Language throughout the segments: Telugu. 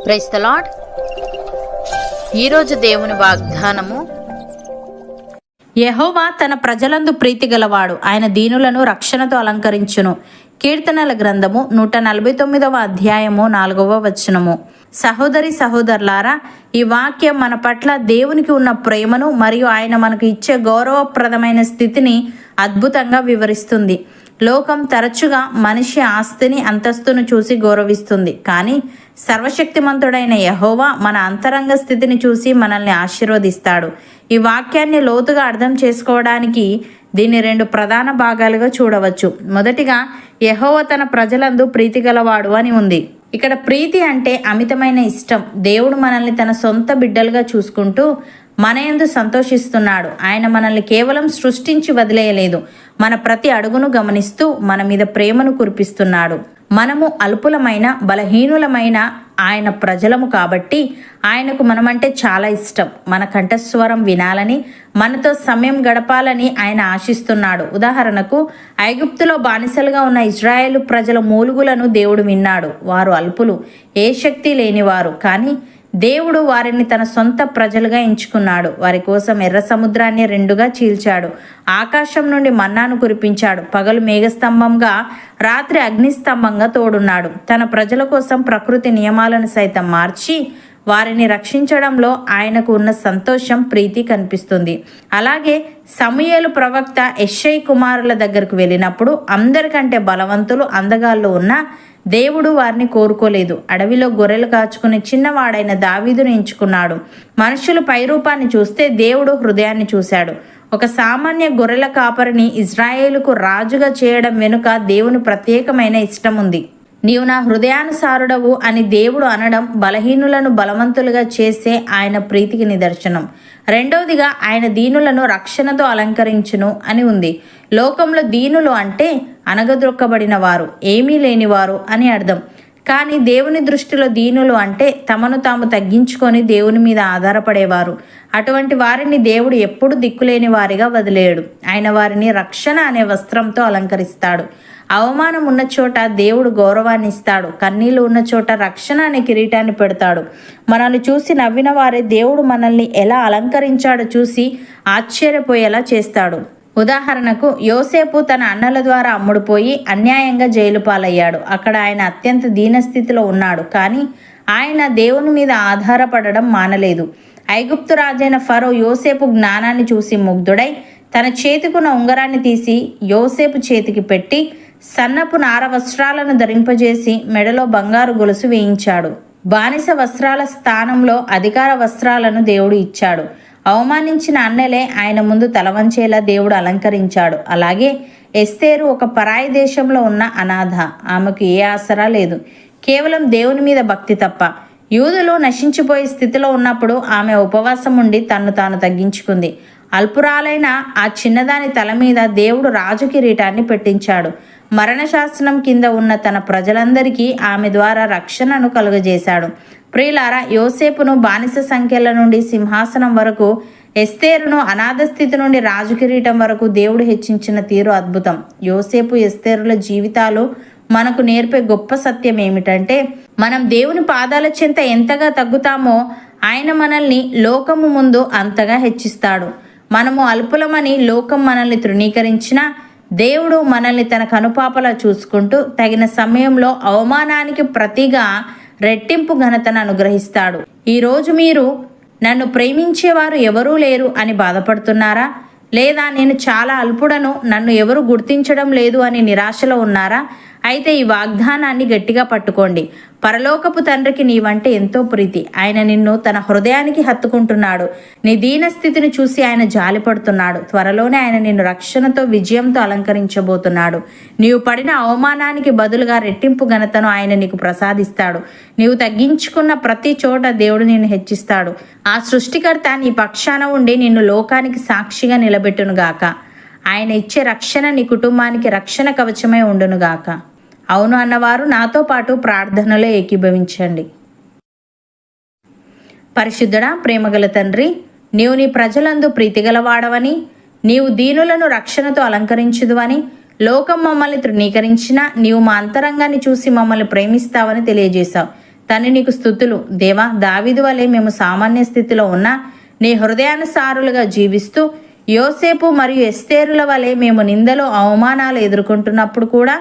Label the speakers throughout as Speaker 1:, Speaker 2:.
Speaker 1: Praise the lord. ఈరోజు దేవుని వాగ్దానము,
Speaker 2: యెహోవా తన ప్రజలందు ప్రీతి గలవాడు, ఆయన దీనులను రక్షణతో అలంకరించును. కీర్తనల గ్రంథము 149వ అధ్యాయము 4వ వచనము. సహోదరి సహోదరులారా, ఈ వాక్యం మన పట్ల దేవునికి ఉన్న ప్రేమను మరియు ఆయన మనకు ఇచ్చే గౌరవప్రదమైన స్థితిని అద్భుతంగా వివరిస్తుంది. లోకం తరచుగా మనిషి ఆస్తిని, అంతస్తును చూసి గౌరవిస్తుంది, కానీ సర్వశక్తిమంతుడైన యెహోవా మన అంతరంగ స్థితిని చూసి మనల్ని ఆశీర్వదిస్తాడు. ఈ వాక్యాన్ని లోతుగా అర్థం చేసుకోవడానికి దీన్ని 2 ప్రధాన భాగాలుగా చూడవచ్చు. మొదటిగా, యెహోవా తన ప్రజలందు ప్రీతి గలవాడు అని ఉంది. ఇక్కడ ప్రీతి అంటే అమితమైన ఇష్టం. దేవుడు మనల్ని తన సొంత బిడ్డలుగా చూసుకుంటూ మన యందు సంతోషిస్తున్నాడు. ఆయన మనల్ని కేవలం సృష్టించి వదిలేయలేదు, మన ప్రతి అడుగును గమనిస్తూ మన మీద ప్రేమను కురిపిస్తున్నాడు. మనము అల్పులమైన, బలహీనులమైన ఆయన ప్రజలము కాబట్టి ఆయనకు మనమంటే చాలా ఇష్టం. మన కంఠస్వరం వినాలని, మనతో సమయం గడపాలని ఆయన ఆశిస్తున్నాడు. ఉదాహరణకు, ఐగుప్తులో బానిసలుగా ఉన్న ఇజ్రాయేలు ప్రజల మూలుగులను దేవుడు విన్నాడు. వారు అల్పులు, ఏ శక్తి లేనివారు, కానీ దేవుడు వారిని తన సొంత ప్రజలుగా ఎంచుకున్నాడు. వారి కోసం ఎర్ర సముద్రాన్ని 2గా చీల్చాడు, ఆకాశం నుండి మన్నాను కురిపించాడు, పగలు మేఘస్తంభంగా, రాత్రి అగ్నిస్తంభంగా తోడున్నాడు. తన ప్రజల కోసం ప్రకృతి నియమాలను సైతం మార్చి వారిని రక్షించడంలో ఆయనకు ఉన్న సంతోషం, ప్రీతి కనిపిస్తుంది. అలాగే సమూయేలు ప్రవక్త యెష్షయి కుమారుల దగ్గరకు వెళ్ళినప్పుడు అందరికంటే బలవంతులు, అందగాళ్ళు ఉన్న దేవుడు వారిని కోరుకోలేదు. అడవిలో గొర్రెలు కాచుకునే చిన్నవాడైన దావీదును ఎంచుకున్నాడు. మనుషులు పైరూపాన్ని చూస్తే దేవుడు హృదయాన్ని చూశాడు. ఒక సామాన్య గొర్రెల కాపరిని ఇజ్రాయేలుకు రాజుగా చేయడం వెనుక దేవుని ప్రత్యేకమైన ఇష్టం ఉంది. నీవు నా హృదయానుసారుడవు అని దేవుడు అనడం బలహీనులను బలవంతులుగా చేసే ఆయన ప్రీతికి నిదర్శనం. రెండవదిగా, ఆయన దీనులను రక్షణతో అలంకరించును అని ఉంది. లోకంలో దీనులు అంటే అణగద్రొక్కబడిన వారు, ఏమీ లేనివారు అని అర్థం. కానీ దేవుని దృష్టిలో దీనులు అంటే తమను తాము తగ్గించుకొని దేవుని మీద ఆధారపడేవారు. అటువంటి వారిని దేవుడు ఎప్పుడు దిక్కులేని వారిగా వదిలేయడు. ఆయన వారిని రక్షణ అనే వస్త్రంతో అలంకరిస్తాడు. అవమానం ఉన్న చోట దేవుడు గౌరవాన్ని ఇస్తాడు. కన్నీళ్లు ఉన్న చోట రక్షణ అనే కిరీటాన్ని పెడతాడు. మనల్ని చూసి నవ్విన వారే దేవుడు మనల్ని ఎలా అలంకరించాడో చూసి ఆశ్చర్యపోయేలా చేస్తాడు. ఉదాహరణకు, యోసేపు తన అన్నల ద్వారా అమ్ముడుపోయి అన్యాయంగా జైలు పాలయ్యాడు. అక్కడ ఆయన అత్యంత దీనస్థితిలో ఉన్నాడు, కానీ ఆయన దేవుని మీద ఆధారపడడం మానలేదు. ఐగుప్తు రాజైన ఫరో యోసేపు జ్ఞానాన్ని చూసి ముగ్ధుడై తన చేతికున్న ఉంగరాన్ని తీసి యోసేపు చేతికి పెట్టి సన్నపు నార వస్త్రాలను ధరింపజేసి మెడలో బంగారు గొలుసు వేయించాడు. బానిస వస్త్రాల స్థానంలో అధికార వస్త్రాలను దేవుడు ఇచ్చాడు. అవమానించిన అన్నలే ఆయన ముందు తలవంచేలా దేవుడు అలంకరించాడు. అలాగే ఎస్తేరు ఒక పరాయి దేశంలో ఉన్న అనాథ. ఆమెకు ఏ ఆసరా లేదు, కేవలం దేవుని మీద భక్తి తప్ప. యూదులు నశించిపోయే స్థితిలో ఉన్నప్పుడు ఆమె ఉపవాసం ఉండి తన్ను తాను తగ్గించుకుంది. అల్పురాలైన ఆ చిన్నదాని తల మీద దేవుడు రాజు కిరీటాన్ని పెట్టించాడు. మరణశాసనం కింద ఉన్న తన ప్రజలందరికీ ఆమె ద్వారా రక్షణను కలుగజేశాడు. ప్రియులారా, యోసేపును బానిస సంఖ్యల నుండి సింహాసనం వరకు, ఎస్తేరును అనాథ స్థితి నుండి రాజు కిరీటం వరకు దేవుడు హెచ్చించిన తీరు అద్భుతం. యోసేపు, ఎస్తేరుల జీవితాలు మనకు నేర్పే గొప్ప సత్యం ఏమిటంటే, మనం దేవుని పాదాల చెంత ఎంతగా తగ్గుతామో ఆయన మనల్ని లోకము ముందు అంతగా హెచ్చిస్తాడు. మనము అల్పులమని లోకం మనల్ని తృణీకరించినా దేవుడు మనల్ని తన కనుపాపలా చూసుకుంటూ తగిన సమయంలో అవమానానికి ప్రతిగా రెట్టింపు ఘనతను అనుగ్రహిస్తాడు. ఈరోజు మీరు నన్ను ప్రేమించేవారు ఎవరూ లేరు అని బాధపడుతున్నారా? లేదా నేను చాలా అల్పుడను, నన్ను ఎవరు గుర్తించడం లేదు అని నిరాశలో ఉన్నారా? అయితే ఈ వాగ్దానాన్ని గట్టిగా పట్టుకోండి. పరలోకపు తండ్రికి నీవంటే ఎంతో ప్రీతి. ఆయన నిన్ను తన హృదయానికి హత్తుకుంటున్నాడు. నీ దీన స్థితిని చూసి ఆయన జాలిపడుతున్నాడు. త్వరలోనే ఆయన నిన్ను రక్షణతో, విజయంతో అలంకరించబోతున్నాడు. నీవు పడిన అవమానానికి బదులుగా రెట్టింపు ఘనతను ఆయన నీకు ప్రసాదిస్తాడు. నీవు తగ్గించుకున్న ప్రతి చోట దేవుడు నిన్ను హెచ్చిస్తాడు. ఆ సృష్టికర్త నీ పక్షాన ఉండి నిన్ను లోకానికి సాక్షిగా నిలబెట్టునుగాక. ఆయన ఇచ్చే రక్షణ నీ కుటుంబానికి రక్షణ కవచమై ఉండునుగాక. అవును అన్నవారు నాతో పాటు ప్రార్థనలో ఏకీభవించండి. పరిశుద్ధుడా, ప్రేమగల తండ్రి, నీవు నీ ప్రజలందు ప్రీతిగలవాడవని, నీవు దీనులను రక్షణతో అలంకరించుదువని, లోకం మమ్మల్ని తృణీకరించినా నీవు మా అంతరంగాన్ని చూసి మమ్మల్ని ప్రేమిస్తావని తెలియజేశావు. తండ్రి నీకు స్తుతులు. దేవా, దావీదు వలె మేము సామాన్య స్థితిలో ఉన్న నీ హృదయానుసారులుగా జీవిస్తూ యోసేపు మరియు ఎస్తేరుల వలె మేము నిందలు అవమానాలు ఎదుర్కొంటున్నప్పుడు కూడా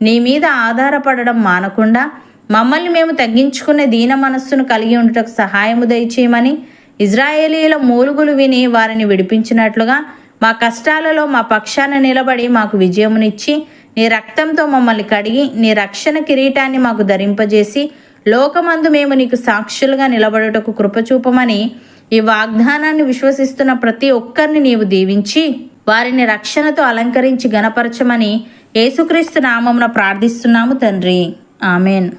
Speaker 2: నీ మీద ఆధారపడడం మానకుండా మమ్మల్ని మేము తగ్గించుకునే దీన మనస్సును కలిగి ఉండుటకు సహాయము దయచేయమని, ఇజ్రాయేలీల మూలుగులు విని వారిని విడిపించినట్లుగా మా కష్టాలలో మా పక్షాన నిలబడి మాకు విజయమునిచ్చి నీ రక్తంతో మమ్మల్ని కడిగి నీ రక్షణ కిరీటాన్ని మాకు ధరింపజేసి లోకమందు మేము నీకు సాక్షులుగా నిలబడుటకు కృపచూపమని ఈ వాగ్దానాన్ని విశ్వసిస్తున్న ప్రతి ఒక్కరిని నీవు దీవించి వారిని రక్షణతో అలంకరించి గణపరచమని యేసుక్రీస్తు నామమున ప్రార్థిస్తున్నాము తండ్రి. ఆమెన్.